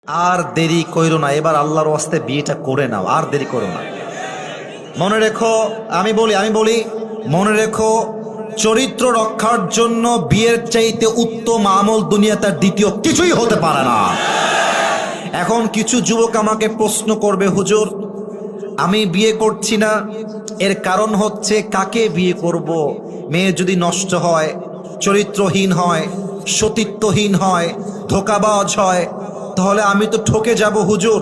আর দেরি কইরো না, এবার আল্লাহর ওয়াস্তে বিয়েটা করে নাও, আর দেরি করো না। মনে রেখো, আমি বলি মনে রেখো, চরিত্র রক্ষার জন্য বিয়ের চাইতে উত্তম আমল দুনিয়াতে দ্বিতীয় কিছুই হতে পারে না। এখন কিছু যুবক আমাকে প্রশ্ন করবে, হুজুর আমি বিয়ে করছি না, এর কারণ হচ্ছে কাকে বিয়ে করব? মেয়ে যদি নষ্ট হয়, চরিত্রহীন হয়, সতীত্বহীন হয়, ধোঁকাবাজ হয়, তাহলে আমি তো ঠকে যাব হুজুর,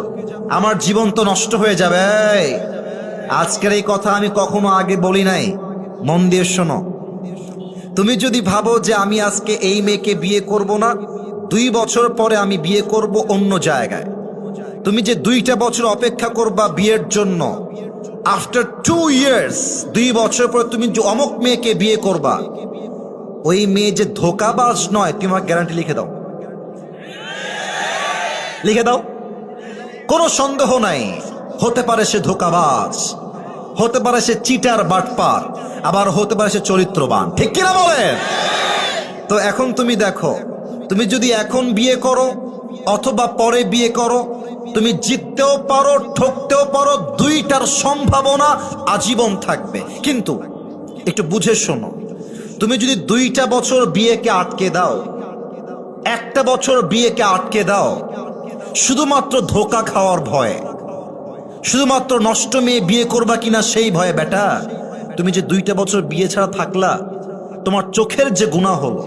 আমার জীবন তো নষ্ট হয়ে যাবে। আজকের এই কথা আমি কখনো আগে বলি নাই, মন দিয়ে শোনো। তুমি যদি ভাবো যে আমি আজকে এই মেয়েকে বিয়ে করব না, 2 বছর পরে আমি বিয়ে করব অন্য জায়গায়, তুমি যে 2টা বছর অপেক্ষা করবা বিয়ের জন্য, আফটার 2 ইয়ার্স, 2 বছর পরে তুমি যে অমুক মেয়েকে বিয়ে করবা, ওই মেয়ে যে ধোঁকাবাজ নয়, তুমি আমার গ্যারান্টি লিখে দাও, লিখে দাও, কোনো সন্দেহ নাই। হতে পারে সে ধোঁকাবাজ, হতে পারে সে চিটার বাটপার, আবার হতে পারে সে চরিত্রবান, ঠিক কিনা বলেন? তো এখন তুমি দেখো, তুমি যদি এখন বিয়ে করো অথবা পরে বিয়ে করো, তুমি জিততেও পারো, ঠকতেও পারো, 2টার সম্ভাবনা আজীবন থাকবে। কিন্তু একটু বুঝে শোনো, তুমি যদি 2টা বছর বিয়েকে আটকে দাও, 1টা বছর বিয়েকে আটকে দাও শুধুমাত্র ধোঁকা খাওয়ার ভয়ে, শুধুমাত্র নষ্ট মেয়ে বিয়ে করবা কিনা সেই ভয়ে, বেটা তুমি যে 2টা বছর বিয়ে ছাড়া থাকলা, তোমার চোখের যে গুনাহ হলো,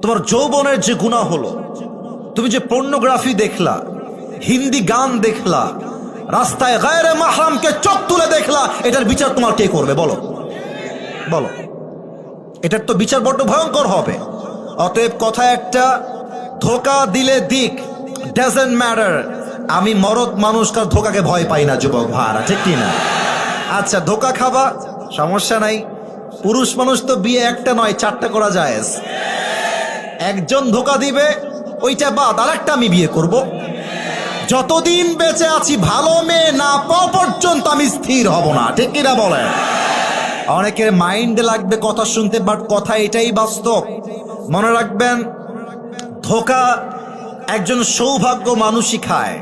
তোমার যৌবনের যে গুনাহ হলো, তুমি যে পর্নোগ্রাফি দেখলা, হিন্দি গান দেখলা, রাস্তায় গায়রে মাহরামকে চোখ তুলে দেখলা, এটার বিচার তোমার কে করবে বলো? বলো, এটার তো বিচার বড্ড ভয়ঙ্কর হবে। অতএব কথা একটা, ধোঁকা দিলে দিক, ডাজন্ট ম্যাটার। আমি মরদ মানুষটার ধোঁকাকে ভয় পাই না যুবক ভাইরা, ঠিক কি না? আচ্ছা, ধোঁকা খাবা সমস্যা নাই, পুরুষ মানুষ তো বিয়ে 1টা নয় 4টা করা যায়। একজন ধোঁকা দিবে, ওইটা বাদ আরেকটা আমি বিয়ে করব। যতদিন বেঁচে আছি ভালো মেয়ে না পাওয়া পর্যন্ত আমি স্থির হব না, ঠিক কিনা বলেন? অনেকের মাইন্ডে লাগবে কথা শুনতে, বাট কথা এটাই বাস্তব। মনে রাখবেন, ধোঁকা একজন সৌভাগ্য মানুষই খায়,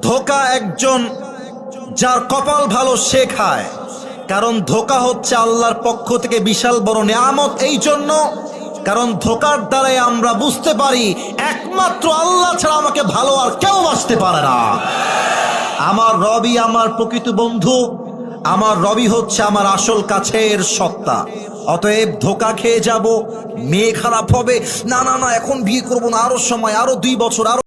ধোঁকা একজন যার কপাল ভালো সে খায়। কারণ ধোঁকা হচ্ছে আল্লাহর পক্ষ থেকে বিশাল বড় নিয়ামত, এই জন্য কারণ ধোঁকার দ্বারাই আমরা বুঝতে পারি একমাত্র আল্লাহ ছাড়া আমাকে ভালো আর কেউ বাঁচতে পারে না। আমার রবি আমার প্রকৃত বন্ধু, আমার রবি হচ্ছে আমার আসল কাছের সত্তা। অতএব ধোঁকা খেয়ে যাব, মেয়ে খারাপ হবে, না না না এখন বিয়ে করবো না, আরো সময়, আরো 2 বছর, আরো